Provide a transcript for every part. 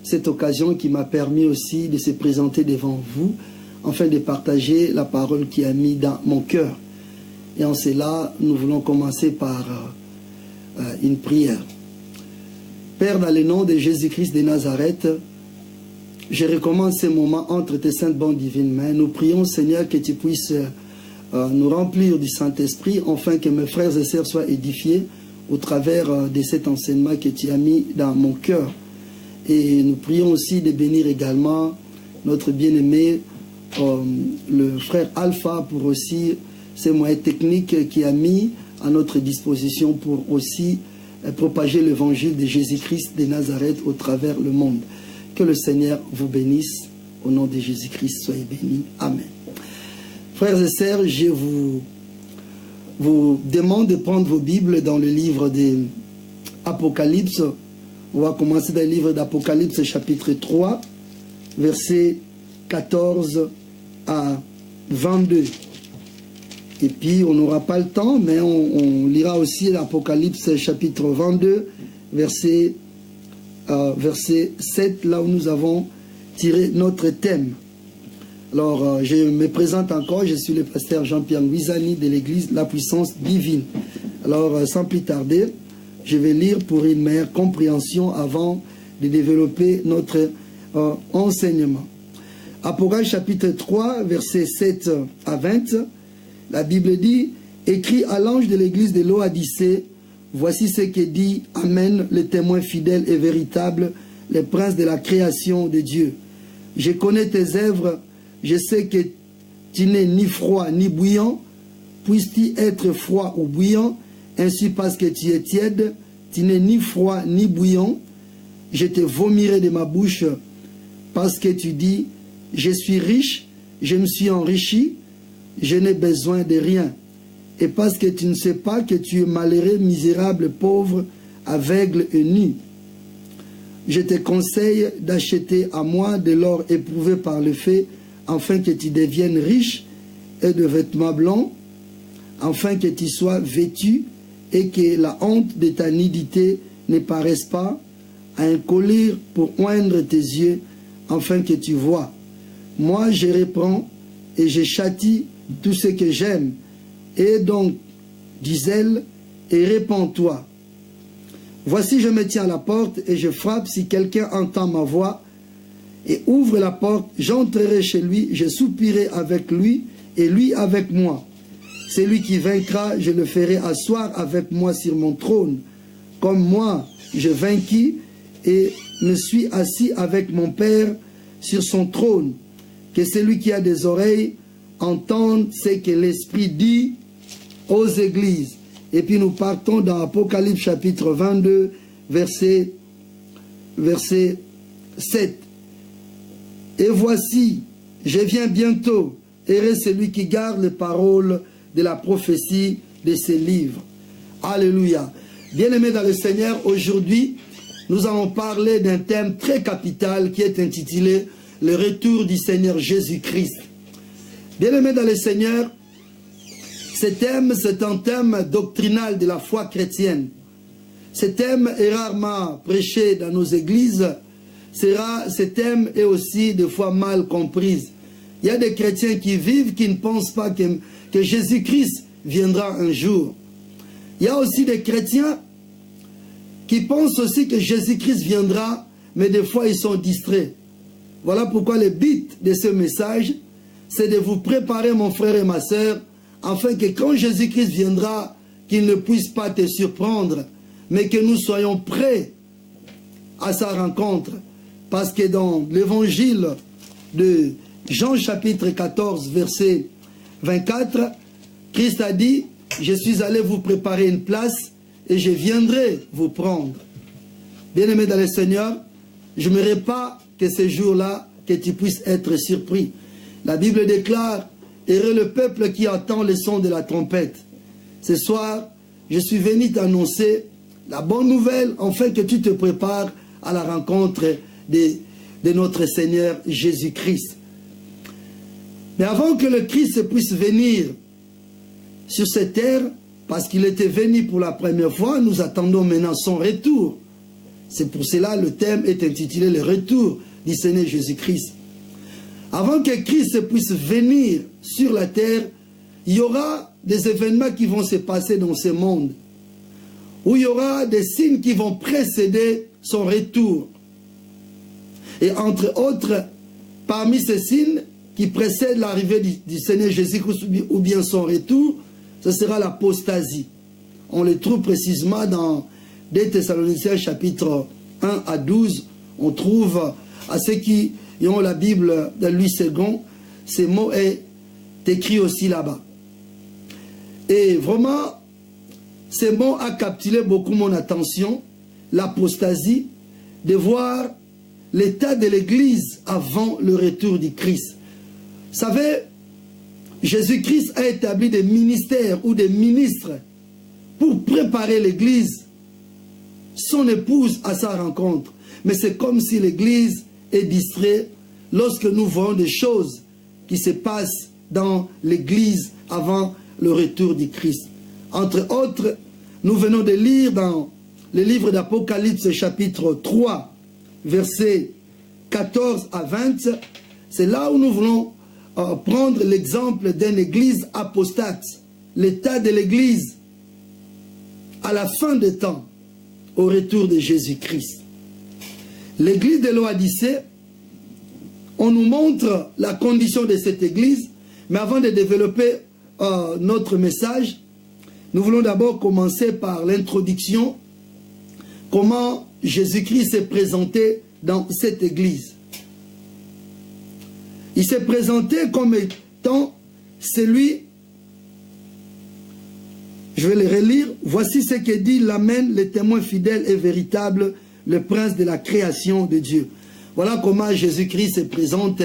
cette occasion qui m'a permis aussi de se présenter devant vous, afin de partager la parole qui a mis dans mon cœur. Et en cela, nous voulons commencer par une prière. Père, dans le nom de Jésus-Christ de Nazareth, je recommence ce moment entre tes saintes bonnes divines mains. Nous prions, Seigneur, que tu puisses nous remplir du Saint-Esprit, afin que mes frères et sœurs soient édifiés au travers de cet enseignement que tu as mis dans mon cœur. Et nous prions aussi de bénir également notre bien-aimé, le frère Alpha, pour aussi ces moyens techniques qu'il a mis à notre disposition pour aussi propager l'évangile de Jésus-Christ de Nazareth au travers le monde. Que le Seigneur vous bénisse. Au nom de Jésus-Christ, soyez bénis. Amen. Frères et sœurs, je vous demande de prendre vos Bibles dans le livre de Apocalypse. On va commencer dans le livre d'Apocalypse, chapitre 3, versets 14 à 22. Et puis, on n'aura pas le temps, mais on lira aussi l'Apocalypse, chapitre 22, verset 7, là où nous avons tiré notre thème. Alors, je me présente encore, je suis le pasteur Jean-Pierre Louisani de l'église La Puissance Divine. Alors, sans plus tarder, je vais lire pour une meilleure compréhension avant de développer notre enseignement. Apocalypse chapitre 3, versets 7 à 20, la Bible dit « Écrit à l'ange de l'église de Laodicée, voici ce que dit Amen, le témoin fidèle et véritable, le prince de la création de Dieu. Je connais tes œuvres, je sais que tu n'es ni froid ni bouillant. Puisses-tu être froid ou bouillant, ainsi parce que tu es tiède, tu n'es ni froid ni bouillant. Je te vomirai de ma bouche parce que tu dis, je suis riche, je me suis enrichi, je n'ai besoin de rien. Et parce que tu ne sais pas que tu es malheureux, misérable, pauvre, aveugle et nu. Je te conseille d'acheter à moi de l'or éprouvé par le feu, afin que tu deviennes riche, et de vêtements blancs, afin que tu sois vêtu, et que la honte de ta nudité ne paraisse pas, à un collier pour oindre tes yeux, afin que tu vois. Moi, je reprends et je châtie tout ce que j'aime. Et donc, dis zèle et répands-toi. Voici, je me tiens à la porte et je frappe. Si quelqu'un entend ma voix et ouvre la porte, j'entrerai chez lui, je soupirai avec lui et lui avec moi. Celui qui vaincra, je le ferai asseoir avec moi sur mon trône, comme moi je vainquis et me suis assis avec mon Père sur son trône. Que celui qui a des oreilles entende ce que l'Esprit dit aux églises. Et puis nous partons dans Apocalypse chapitre 22, verset 7. Et voici, je viens bientôt, heureux celui qui garde les paroles de la prophétie de ces livres. Alléluia. Bien-aimés dans le Seigneur, aujourd'hui, nous allons parler d'un thème très capital qui est intitulé « Le retour du Seigneur Jésus-Christ ». Bien-aimés dans le Seigneur, ce thème, c'est un thème doctrinal de la foi chrétienne. Ce thème est rarement prêché dans nos églises. Ce thème est aussi des fois mal compris. Il y a des chrétiens qui vivent, qui ne pensent pas que Jésus-Christ viendra un jour. Il y a aussi des chrétiens qui pensent aussi que Jésus-Christ viendra, mais des fois ils sont distraits. Voilà pourquoi le but de ce message, c'est de vous préparer, mon frère et ma sœur, afin que quand Jésus-Christ viendra, qu'il ne puisse pas te surprendre, mais que nous soyons prêts à sa rencontre. Parce que dans l'évangile de Jean chapitre 14, verset 24, Christ a dit, « Je suis allé vous préparer une place et je viendrai vous prendre. » Bien-aimé dans le Seigneur, je n'aimerais pas que ce jour-là, que tu puisses être surpris. La Bible déclare, « Heureux le peuple qui attend le son de la trompette. » Ce soir, je suis venu t'annoncer la bonne nouvelle, afin que tu te prépares à la rencontre de notre Seigneur Jésus-Christ. Mais avant que le Christ puisse venir sur cette terre, parce qu'il était venu pour la première fois, nous attendons maintenant son retour. C'est pour cela le thème est intitulé « Le retour du Seigneur Jésus-Christ ». Avant que Christ puisse venir sur la terre, il y aura des événements qui vont se passer dans ce monde, où il y aura des signes qui vont précéder son retour. Et entre autres, parmi ces signes qui précèdent l'arrivée du Seigneur Jésus-Christ ou bien son retour, ce sera l'apostasie. On le trouve précisément dans 2 Thessaloniciens chapitre 1 à 12. On trouve à ceux qui ont la Bible de Louis II, ces mots est écrit aussi là-bas. Et vraiment, ces mots a capturé beaucoup mon attention, l'apostasie, de voir l'état de l'Église avant le retour du Christ. Vous savez, Jésus-Christ a établi des ministères ou des ministres pour préparer l'Église, son épouse, à sa rencontre. Mais c'est comme si l'Église est distraite lorsque nous voyons des choses qui se passent dans l'Église avant le retour du Christ. Entre autres, nous venons de lire dans le livre d'Apocalypse chapitre 3, versets 14 à 20. C'est là où nous voulons prendre l'exemple d'une église apostate, l'état de l'église à la fin des temps, au retour de Jésus-Christ. L'église de l'Odyssée, on nous montre la condition de cette église, mais avant de développer notre message, nous voulons d'abord commencer par l'introduction, comment Jésus-Christ s'est présenté dans cette église. Il s'est présenté comme étant celui, je vais le relire, voici ce que dit l'Amen, le témoin fidèle et véritable, le prince de la création de Dieu. Voilà comment Jésus-Christ se présente,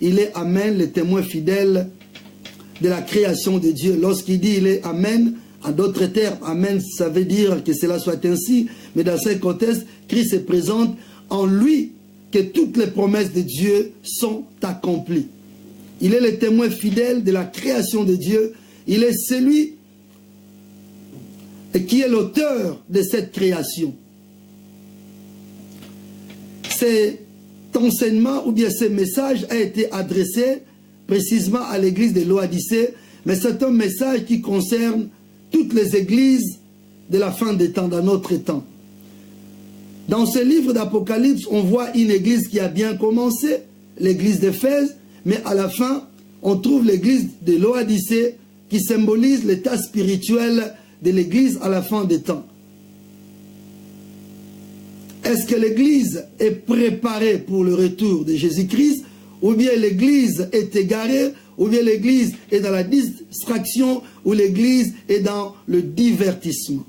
il est Amen, le témoin fidèle de la création de Dieu. Lorsqu'il dit il est Amen, en d'autres termes, Amen, ça veut dire que cela soit ainsi, mais dans ce contexte, Christ se présente en lui, que toutes les promesses de Dieu sont accomplies. Il est le témoin fidèle de la création de Dieu. Il est celui qui est l'auteur de cette création. Cet enseignement ou bien ce message a été adressé précisément à l'église de l'Odyssée, mais c'est un message qui concerne toutes les églises de la fin des temps, dans notre temps. Dans ce livre d'Apocalypse, on voit une église qui a bien commencé, l'église d'Éphèse, mais à la fin, on trouve l'église de l'Odyssée qui symbolise l'état spirituel de l'église à la fin des temps. Est-ce que l'église est préparée pour le retour de Jésus-Christ, ou bien l'église est égarée, ou bien l'église est dans la distraction, ou l'église est dans le divertissement?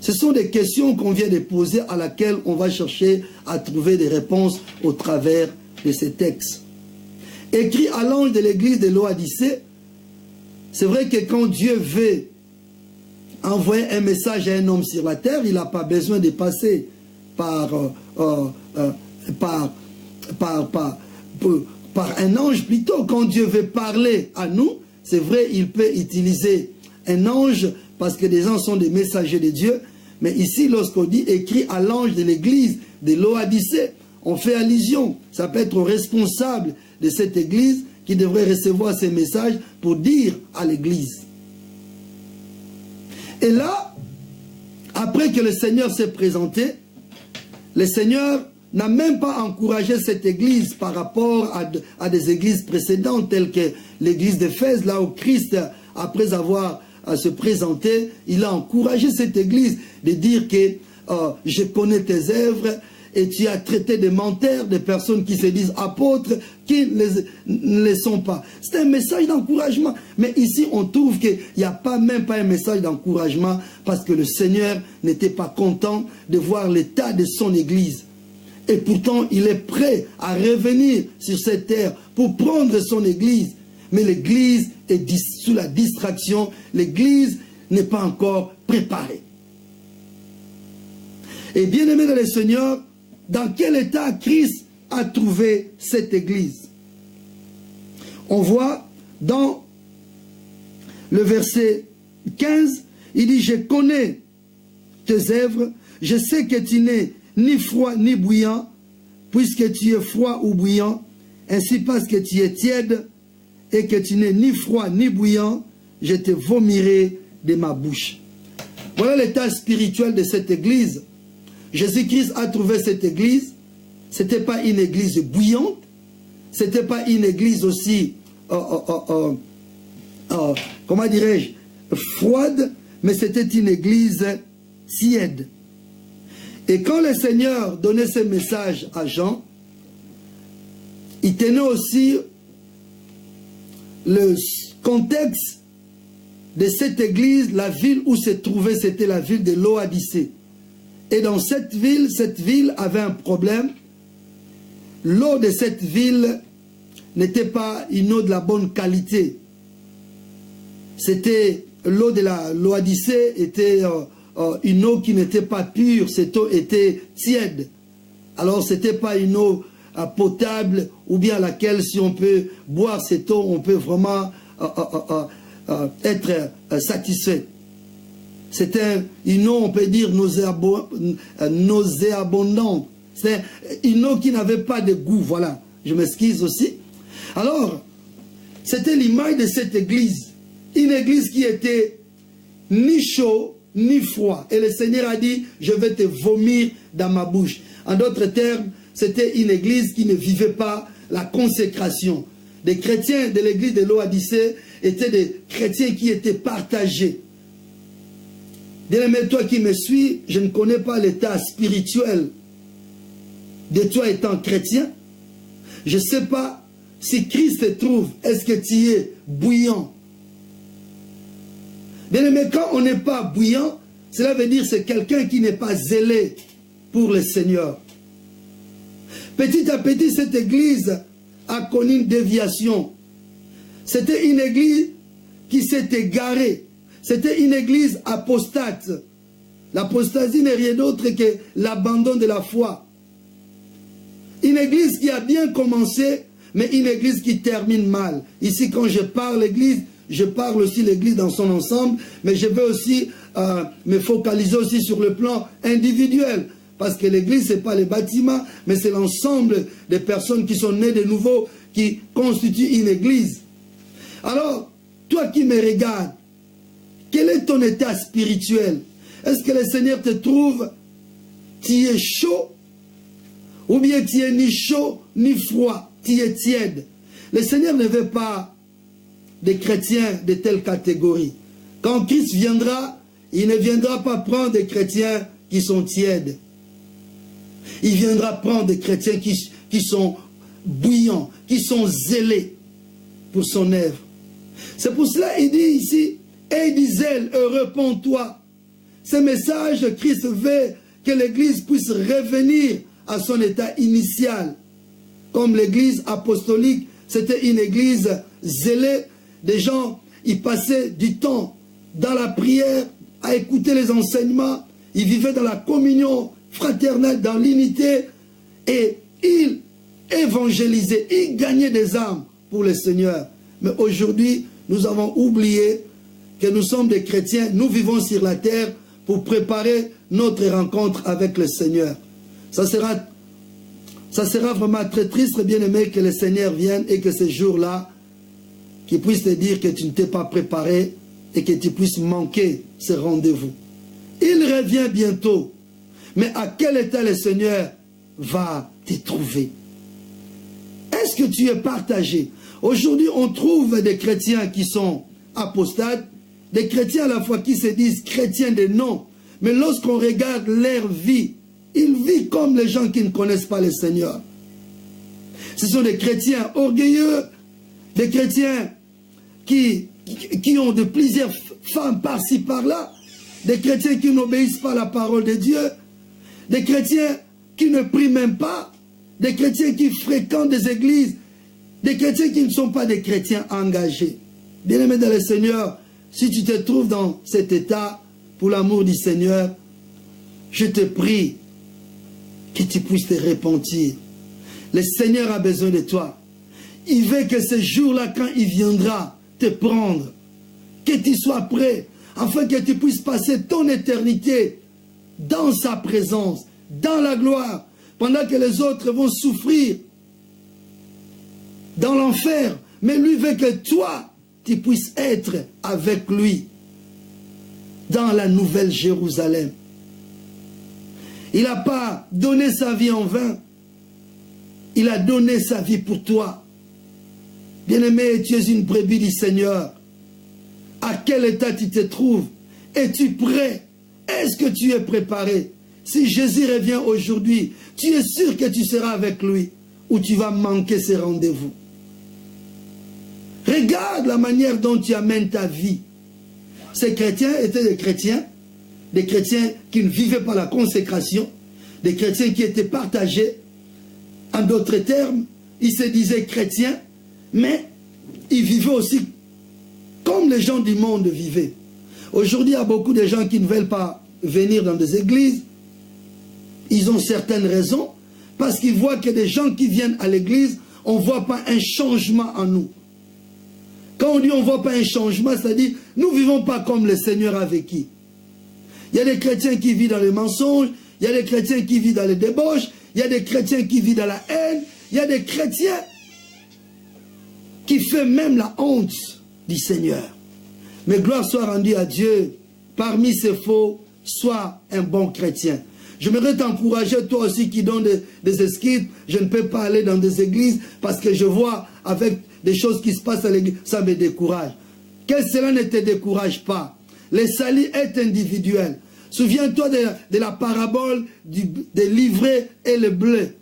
Ce sont des questions qu'on vient de poser à laquelle on va chercher à trouver des réponses au travers de ces textes. Écrit à l'ange de l'église de l'Odyssée, c'est vrai que quand Dieu veut envoyer un message à un homme sur la terre, il n'a pas besoin de passer par un ange plutôt. Quand Dieu veut parler à nous, c'est vrai, il peut utiliser un ange parce que les gens sont des messagers de Dieu. Mais ici, lorsqu'on dit écrit à l'ange de l'église de l'Odyssée, on fait allusion. Ça peut être au responsable de cette église qui devrait recevoir ces messages pour dire à l'église. Et là, après que le Seigneur s'est présenté, le Seigneur n'a même pas encouragé cette église par rapport à des églises précédentes telles que l'église d'Éphèse, là où Christ, après avoir à se présenter, il a encouragé cette église de dire que je connais tes œuvres et tu as traité de menteurs, des personnes qui se disent apôtres, qui ne le sont pas. C'est un message d'encouragement. Mais ici, on trouve qu'il n'y a même pas un message d'encouragement parce que le Seigneur n'était pas content de voir l'état de son église. Et pourtant, il est prêt à revenir sur cette terre pour prendre son église. Mais l'église est sous la distraction. L'église n'est pas encore préparée. Et bien aimé dans le Seigneur, dans quel état Christ a trouvé cette église? On voit dans le verset 15, il dit, je connais tes œuvres, je sais que tu n'es ni froid ni bouillant, puisque tu es froid ou bouillant, ainsi parce que tu es tiède et que tu n'es ni froid ni bouillant, je te vomirai de ma bouche. Voilà l'état spirituel de cette église. Jésus-Christ a trouvé cette église. Ce n'était pas une église bouillante. Ce n'était pas une église aussi, comment dirais-je, froide, mais c'était une église tiède. Et quand le Seigneur donnait ce message à Jean, il tenait aussi le contexte de cette église, la ville où se trouvait, c'était la ville de Laodicée. Et dans cette ville avait un problème. L'eau de cette ville n'était pas une eau de la bonne qualité. C'était l'eau de la Laodicée était une eau qui n'était pas pure. Cette eau était tiède. Alors ce n'était pas une eau potable ou bien à laquelle si on peut boire cette eau, on peut vraiment être satisfait. C'était une eau, on peut dire, nauséabondante. C'est une eau qui n'avait pas de goût, voilà. Je m'excuse aussi. Alors, c'était l'image de cette église. Une église qui était ni chaud, ni froid. Et le Seigneur a dit, je vais te vomir dans ma bouche. En d'autres termes, c'était une église qui ne vivait pas la consécration. Les chrétiens de l'église de Laodicée étaient des chrétiens qui étaient partagés. Bien-aimé, toi qui me suis, je ne connais pas l'état spirituel de toi étant chrétien. Je ne sais pas si Christ te trouve, est-ce que tu es bouillant? Bien-aimé, quand on n'est pas bouillant, cela veut dire que c'est quelqu'un qui n'est pas zélé pour le Seigneur. Petit à petit, cette église a connu une déviation. C'était une église qui s'est égarée. C'était une église apostate. L'apostasie n'est rien d'autre que l'abandon de la foi. Une église qui a bien commencé, mais une église qui termine mal. Ici, quand je parle l'église, je parle aussi l'église dans son ensemble, mais je veux aussi me focaliser aussi sur le plan individuel. Parce que l'église, ce n'est pas les bâtiments, mais c'est l'ensemble des personnes qui sont nées de nouveau, qui constituent une église. Alors, toi qui me regardes, quel est ton état spirituel? Est-ce que le Seigneur te trouve, tu es chaud, ou bien tu es ni chaud, ni froid, tu es tiède? Le Seigneur ne veut pas des chrétiens de telle catégorie. Quand Christ viendra, il ne viendra pas prendre des chrétiens qui sont tièdes. Il viendra prendre des chrétiens qui sont bouillants, qui sont zélés pour son œuvre. C'est pour cela qu'il dit ici, aie du zèle et réponds-toi. Ce message, Christ veut que l'Église puisse revenir à son état initial. Comme l'Église apostolique, c'était une Église zélée. Des gens, ils passaient du temps dans la prière, à écouter les enseignements. Ils vivaient dans la communion fraternelle, dans l'unité. Et ils évangélisaient, ils gagnaient des âmes pour le Seigneur. Mais aujourd'hui, nous avons oublié que nous sommes des chrétiens, nous vivons sur la terre pour préparer notre rencontre avec le Seigneur. Ça sera vraiment très triste, bien-aimé, que le Seigneur vienne et que ce jour-là, qu'il puisse te dire que tu ne t'es pas préparé et que tu puisses manquer ce rendez-vous. Il revient bientôt. Mais à quel état le Seigneur va te trouver? Est-ce que tu es partagé? Aujourd'hui, on trouve des chrétiens qui sont apostates, des chrétiens à la fois qui se disent chrétiens de nom, mais lorsqu'on regarde leur vie, ils vivent comme les gens qui ne connaissent pas le Seigneur. Ce sont des chrétiens orgueilleux, des chrétiens qui ont de plusieurs femmes par-ci par-là, des chrétiens qui n'obéissent pas à la parole de Dieu, des chrétiens qui ne prient même pas, des chrétiens qui fréquentent des églises, des chrétiens qui ne sont pas des chrétiens engagés. Bien-aimé dans le Seigneur, si tu te trouves dans cet état, pour l'amour du Seigneur, je te prie que tu puisses te repentir. Le Seigneur a besoin de toi. Il veut que ce jour-là, quand il viendra te prendre, que tu sois prêt, afin que tu puisses passer ton éternité dans sa présence, dans la gloire, pendant que les autres vont souffrir dans l'enfer. Mais lui veut que toi, tu puisses être avec lui dans la nouvelle Jérusalem. Il n'a pas donné sa vie en vain. Il a donné sa vie pour toi. Bien-aimé, tu es une brebis du Seigneur. À quel état tu te trouves? Es-tu prêt? Est-ce que tu es préparé? Si Jésus revient aujourd'hui, tu es sûr que tu seras avec lui ou tu vas manquer ces rendez-vous? Regarde la manière dont tu amènes ta vie. Ces chrétiens étaient des chrétiens qui ne vivaient pas la consécration, des chrétiens qui étaient partagés. En d'autres termes, ils se disaient chrétiens, mais ils vivaient aussi comme les gens du monde vivaient. Aujourd'hui, il y a beaucoup de gens qui ne veulent pas venir dans des églises. Ils ont certaines raisons, parce qu'ils voient que des gens qui viennent à l'église, on ne voit pas un changement en nous. Quand on dit on ne voit pas un changement, c'est-à-dire nous ne vivons pas comme le Seigneur a vécu. Il y a des chrétiens qui vivent dans les mensonges, il y a des chrétiens qui vivent dans les débauches, il y a des chrétiens qui vivent dans la haine, il y a des chrétiens qui font même la honte du Seigneur. Mais gloire soit rendue à Dieu, parmi ces faux, sois un bon chrétien. J'aimerais t'encourager, toi aussi qui donnes des esquisses. Je ne peux pas aller dans des églises parce que je vois avec des choses qui se passent à l'église, ça me décourage. Que cela ne te décourage pas. Le salut est individuel. Souviens-toi de la parabole des livrets et le blé.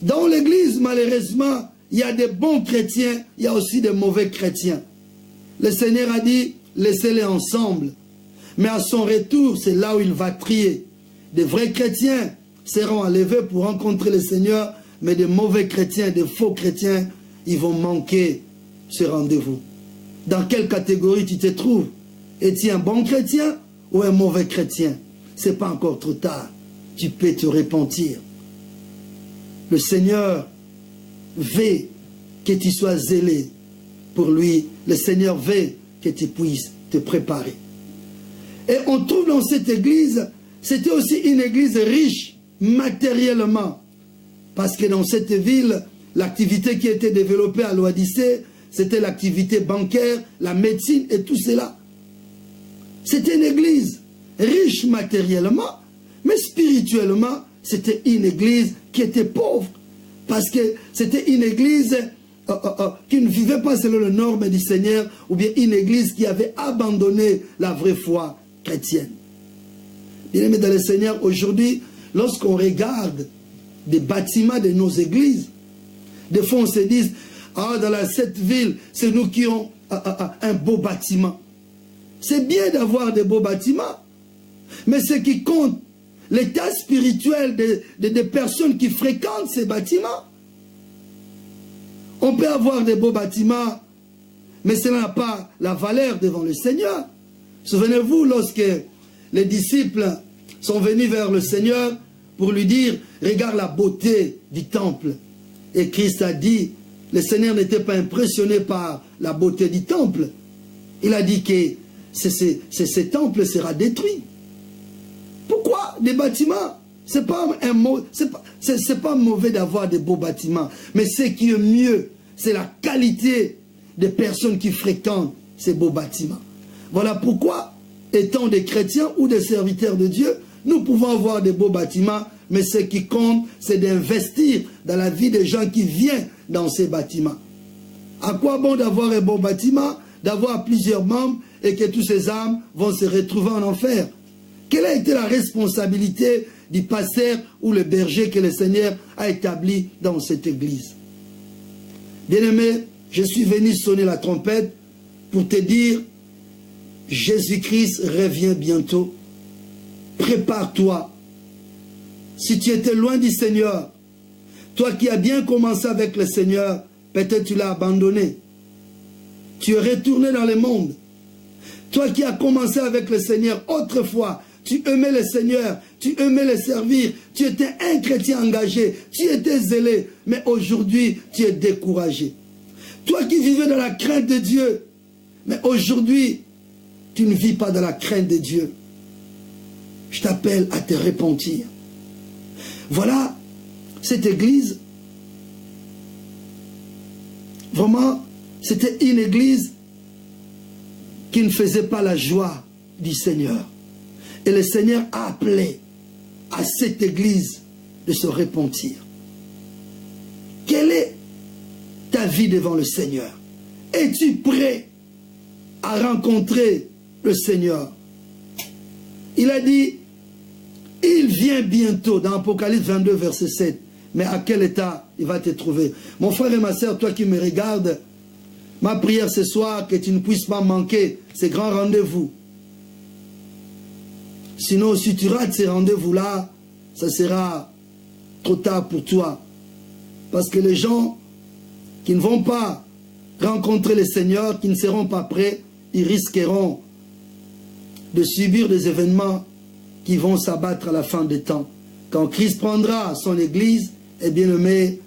Dans l'église, malheureusement, il y a des bons chrétiens, il y a aussi des mauvais chrétiens. Le Seigneur a dit, laissez-les ensemble. Mais à son retour, c'est là où il va trier. Des vrais chrétiens seront enlevés pour rencontrer le Seigneur, mais des mauvais chrétiens, des faux chrétiens, ils vont manquer ce rendez-vous. Dans quelle catégorie tu te trouves? Es-tu un bon chrétien ou un mauvais chrétien? Ce n'est pas encore trop tard. Tu peux te repentir. Le Seigneur veut que tu sois zélé pour lui. Le Seigneur veut que tu puisses te préparer. Et on trouve dans cette église, c'était aussi une église riche matériellement. Parce que dans cette ville, l'activité qui était développée à l'Odyssée, c'était l'activité bancaire, la médecine et tout cela. C'était une église riche matériellement, mais spirituellement, c'était une église qui était pauvre. Parce que c'était une église qui ne vivait pas selon les normes du Seigneur, ou bien une église qui avait abandonné la vraie foi chrétienne. Bien-aimés dans le Seigneur, aujourd'hui, lorsqu'on regarde des bâtiments de nos églises, des fois on se dit, ah, dans cette ville, c'est nous qui avons un beau bâtiment. C'est bien d'avoir des beaux bâtiments, mais ce qui compte, l'état spirituel des personnes qui fréquentent ces bâtiments. On peut avoir des beaux bâtiments, mais cela n'a pas la valeur devant le Seigneur. Souvenez-vous, lorsque les disciples sont venus vers le Seigneur pour lui dire, regarde la beauté du temple. Et Christ a dit, le Seigneur n'était pas impressionné par la beauté du temple. Il a dit que ce temple sera détruit. Pourquoi des bâtiments? C'est pas mauvais d'avoir des beaux bâtiments, mais ce qui est mieux, c'est la qualité des personnes qui fréquentent ces beaux bâtiments. Voilà pourquoi, étant des chrétiens ou des serviteurs de Dieu, nous pouvons avoir des beaux bâtiments, mais ce qui compte, c'est d'investir dans la vie des gens qui viennent dans ces bâtiments. À quoi bon d'avoir un beau bâtiment, d'avoir plusieurs membres et que tous ces âmes vont se retrouver en enfer? Quelle a été la responsabilité du pasteur ou le berger que le Seigneur a établi dans cette église? Bien-aimé, je suis venu sonner la trompette pour te dire, Jésus-Christ revient bientôt. Prépare-toi. Si tu étais loin du Seigneur, toi qui as bien commencé avec le Seigneur, peut-être tu l'as abandonné. Tu es retourné dans le monde. Toi qui as commencé avec le Seigneur autrefois, tu aimais le Seigneur, tu aimais le servir, tu étais un chrétien engagé, tu étais zélé, mais aujourd'hui tu es découragé. Toi qui vivais dans la crainte de Dieu, mais aujourd'hui tu ne vis pas dans la crainte de Dieu. Je t'appelle à te repentir. Voilà, cette église, vraiment, c'était une église qui ne faisait pas la joie du Seigneur. Et le Seigneur a appelé à cette église de se repentir. Quelle est ta vie devant le Seigneur? Es-tu prêt à rencontrer le Seigneur? Il a dit, il vient bientôt, dans Apocalypse 22, verset 7. Mais à quel état il va te trouver? Mon frère et ma soeur, toi qui me regardes, ma prière ce soir, que tu ne puisses pas manquer ces grands rendez-vous. Sinon, si tu rates ces rendez-vous-là, ça sera trop tard pour toi. Parce que les gens qui ne vont pas rencontrer le Seigneur, qui ne seront pas prêts, ils risqueront de subir des événements qui vont s'abattre à la fin des temps. Quand Christ prendra son église, eh bien aimé,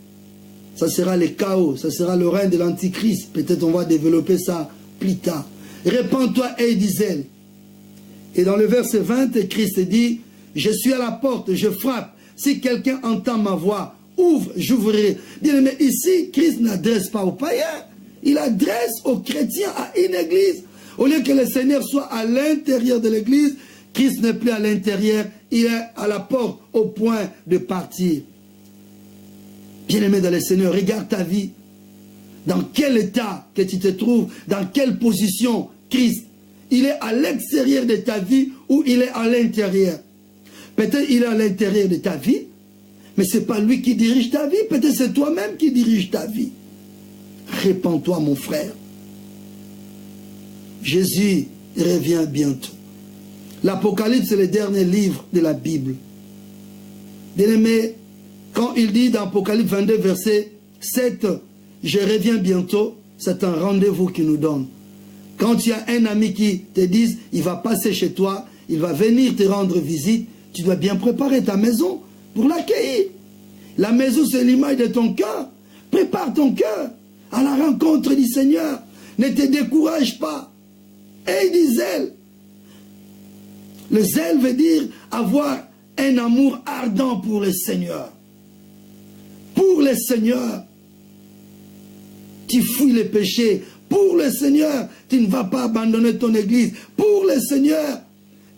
ça sera le chaos, ça sera le règne de l'Antichrist. Peut-être on va développer ça plus tard. Répands-toi et dis-elle. Et dans le verset 20, Christ dit, je suis à la porte, je frappe. Si quelqu'un entend ma voix, ouvre, j'ouvrirai. Bien aimé, ici, Christ n'adresse pas aux païens. Il adresse aux chrétiens, à une église. Au lieu que le Seigneur soit à l'intérieur de l'église, Christ n'est plus à l'intérieur, il est à la porte, au point de partir. Bien-aimé dans le Seigneur, regarde ta vie. Dans quel état que tu te trouves, dans quelle position Christ, il est à l'extérieur de ta vie ou il est à l'intérieur. Peut-être il est à l'intérieur de ta vie, mais ce n'est pas lui qui dirige ta vie, peut-être c'est toi-même qui dirige ta vie. Répands-toi mon frère. Jésus revient bientôt. L'Apocalypse, c'est le dernier livre de la Bible. Bien-aimé, quand il dit dans Apocalypse 22, verset 7, « Je reviens bientôt », c'est un rendez-vous qu'il nous donne. Quand tu as un ami qui te dit, il va passer chez toi, il va venir te rendre visite, tu dois bien préparer ta maison pour l'accueillir. La maison, c'est l'image de ton cœur. Prépare ton cœur à la rencontre du Seigneur. Ne te décourage pas. Et du zèle. Le zèle veut dire avoir un amour ardent pour le Seigneur. Pour le Seigneur, tu fuis les péchés. Pour le Seigneur, tu ne vas pas abandonner ton église. Pour le Seigneur,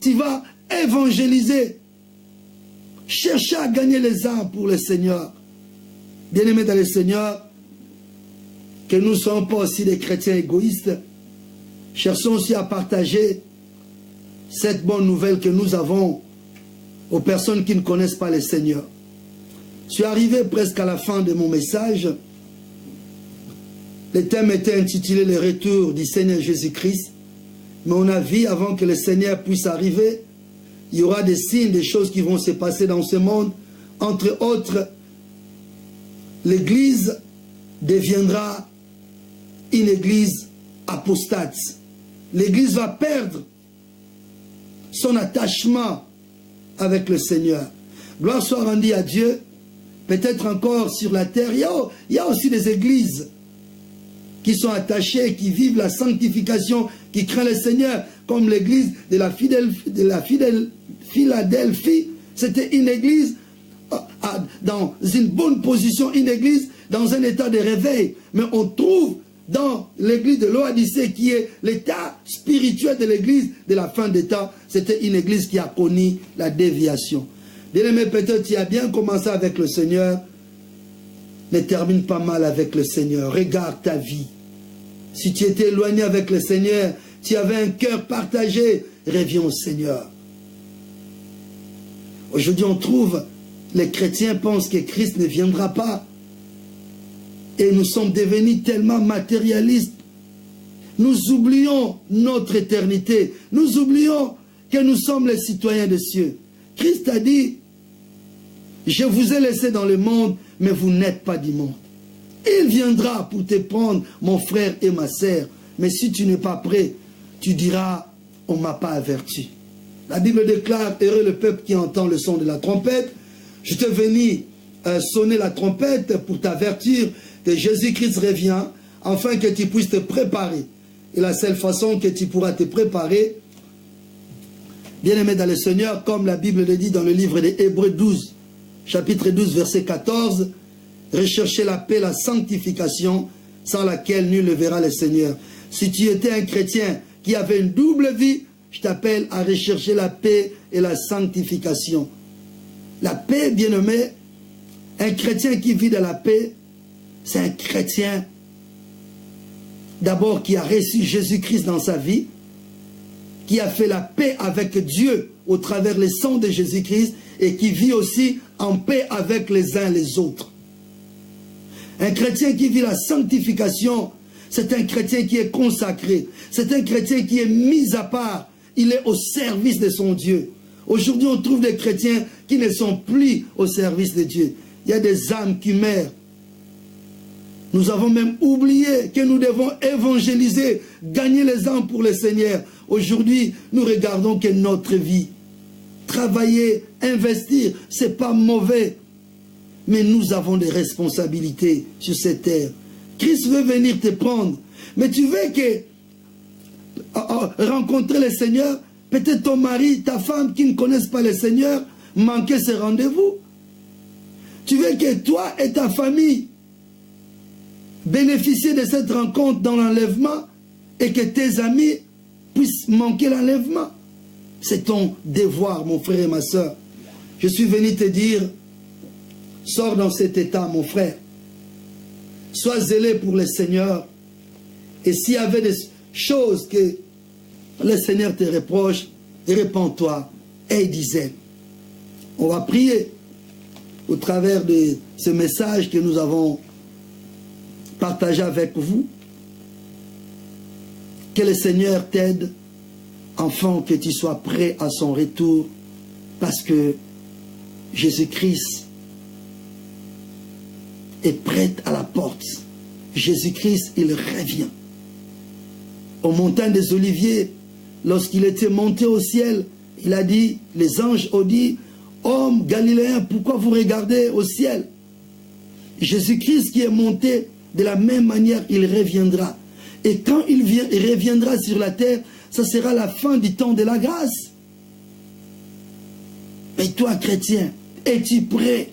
tu vas évangéliser. Chercher à gagner les âmes pour le Seigneur. Bien-aimés dans le Seigneur, que nous ne soyons pas aussi des chrétiens égoïstes. Cherchons aussi à partager cette bonne nouvelle que nous avons aux personnes qui ne connaissent pas le Seigneur. Je suis arrivé presque à la fin de mon message. Le thème était intitulé « Le retour du Seigneur Jésus-Christ ». Mais on a vu, avant que le Seigneur puisse arriver, il y aura des signes, des choses qui vont se passer dans ce monde. Entre autres, l'Église deviendra une Église apostate. L'Église va perdre son attachement avec le Seigneur. Gloire soit rendue à Dieu. Peut-être encore sur la terre, il y a aussi des églises qui sont attachées, qui vivent la sanctification, qui craignent le Seigneur, comme l'église de la Philadelphie. C'était une église dans une bonne position, une église dans un état de réveil. Mais on trouve dans l'église de l'Odyssée, qui est l'état spirituel de l'église de la fin des temps, c'était une église qui a connu la déviation. Bien-aimé, peut-être tu as bien commencé avec le Seigneur, ne termine pas mal avec le Seigneur. Regarde ta vie. Si tu étais éloigné avec le Seigneur, tu avais un cœur partagé, reviens au Seigneur. Aujourd'hui, on trouve, les chrétiens pensent que Christ ne viendra pas. Et nous sommes devenus tellement matérialistes. Nous oublions notre éternité. Nous oublions que nous sommes les citoyens des cieux. Christ a dit, je vous ai laissé dans le monde, mais vous n'êtes pas du monde. Il viendra pour te prendre, mon frère et ma sœur. Mais si tu n'es pas prêt, tu diras, on ne m'a pas averti. La Bible déclare, heureux le peuple qui entend le son de la trompette. Je t'ai venu sonner la trompette pour t'avertir que Jésus-Christ revient, afin que tu puisses te préparer. Et la seule façon que tu pourras te préparer, bien aimé dans le Seigneur, comme la Bible le dit dans le livre des Hébreux 12, chapitre 12, verset 14, recherchez la paix, la sanctification, sans laquelle nul ne verra le Seigneur. Si tu étais un chrétien qui avait une double vie, je t'appelle à rechercher la paix et la sanctification. La paix, bien-aimé, un chrétien qui vit dans la paix, c'est un chrétien d'abord qui a reçu Jésus-Christ dans sa vie, qui a fait la paix avec Dieu au travers les sangs de Jésus-Christ et qui vit aussi en paix avec les uns les autres. Un chrétien qui vit la sanctification, c'est un chrétien qui est consacré. C'est un chrétien qui est mis à part. Il est au service de son Dieu. Aujourd'hui, on trouve des chrétiens qui ne sont plus au service de Dieu. Il y a des âmes qui meurent. Nous avons même oublié que nous devons évangéliser, gagner les âmes pour le Seigneur. Aujourd'hui, nous regardons que notre vie, travailler, investir, ce n'est pas mauvais. Mais nous avons des responsabilités sur cette terre. Christ veut venir te prendre. Mais tu veux que rencontrer le Seigneur, peut-être ton mari, ta femme qui ne connaissent pas le Seigneur, manquer ce rendez-vous. Tu veux que toi et ta famille bénéficier de cette rencontre dans l'enlèvement et que tes amis puissent manquer l'enlèvement. C'est ton devoir, mon frère et ma soeur. Je suis venu te dire, sors dans cet état, mon frère. Sois zélé pour le Seigneur. Et s'il y avait des choses que le Seigneur te reproche, répands-toi et dis-elle. On va prier au travers de ce message que nous avons partagé avec vous. Que le Seigneur t'aide, enfant, que tu sois prêt à son retour, parce que Jésus-Christ est prêt à la porte. Jésus-Christ, il revient. Aux montagnes des Oliviers, lorsqu'il était monté au ciel, il a dit, les anges ont dit, hommes galiléens, pourquoi vous regardez au ciel? Jésus-Christ qui est monté, de la même manière, il reviendra. Et quand il reviendra sur la terre, ça sera la fin du temps de la grâce. Et toi, chrétien, es-tu prêt?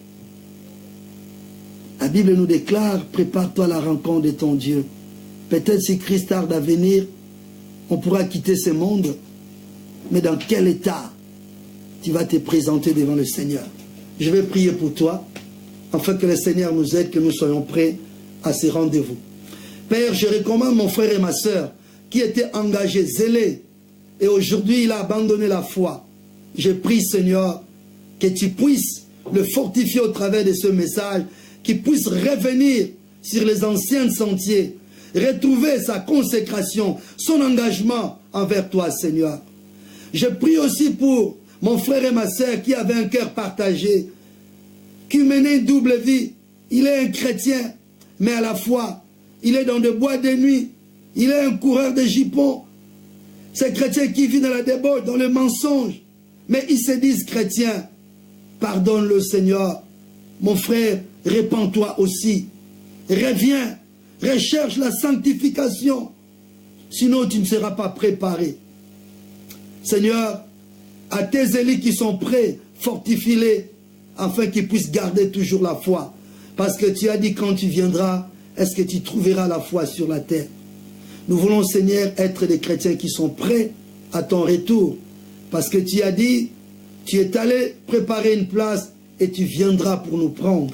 La Bible nous déclare, prépare-toi à la rencontre de ton Dieu. Peut-être si Christ tarde à venir, on pourra quitter ce monde, mais dans quel état tu vas te présenter devant le Seigneur? Je vais prier pour toi, afin que le Seigneur nous aide, que nous soyons prêts à ces rendez-vous. Père, je recommande mon frère et ma soeur qui étaient engagés, zélés, et aujourd'hui il a abandonné la foi. Je prie, Seigneur, que tu puisses le fortifier au travers de ce message, qu'il puisse revenir sur les anciens sentiers, retrouver sa consécration, son engagement envers toi, Seigneur. Je prie aussi pour mon frère et ma soeur qui avaient un cœur partagé, qui menaient une double vie. Il est un chrétien, mais à la fois, il est dans des bois de nuit. Il est un coureur de jupons. Ces chrétiens qui vivent dans la débauche, dans le mensonge. Mais ils se disent chrétiens. Pardonne-le, Seigneur. Mon frère, répands-toi aussi. Reviens. Recherche la sanctification. Sinon, tu ne seras pas préparé. Seigneur, à tes élus qui sont prêts, fortifie-les, afin qu'ils puissent garder toujours la foi. Parce que tu as dit, quand tu viendras, est-ce que tu trouveras la foi sur la terre? Nous voulons, Seigneur, être des chrétiens qui sont prêts à ton retour. Parce que tu as dit, tu es allé préparer une place et tu viendras pour nous prendre.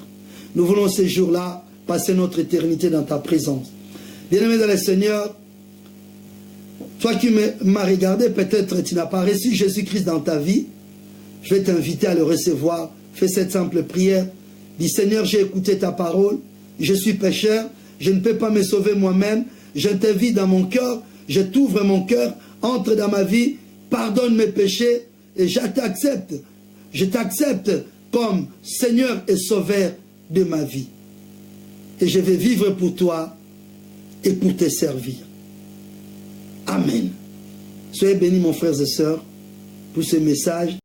Nous voulons ces jours-là passer notre éternité dans ta présence. Bien-aimé dans le Seigneur, toi qui m'as regardé, peut-être tu n'as pas reçu Jésus-Christ dans ta vie. Je vais t'inviter à le recevoir. Fais cette simple prière. Dis, Seigneur, j'ai écouté ta parole. Je suis pécheur. Je ne peux pas me sauver moi-même. Je t'invite dans mon cœur. Je t'ouvre mon cœur. Entre dans ma vie. Pardonne mes péchés. Et je t'accepte. Je t'accepte comme Seigneur et Sauveur de ma vie. Et je vais vivre pour toi et pour te servir. Amen. Soyez bénis, mon frères et sœurs, pour ce message.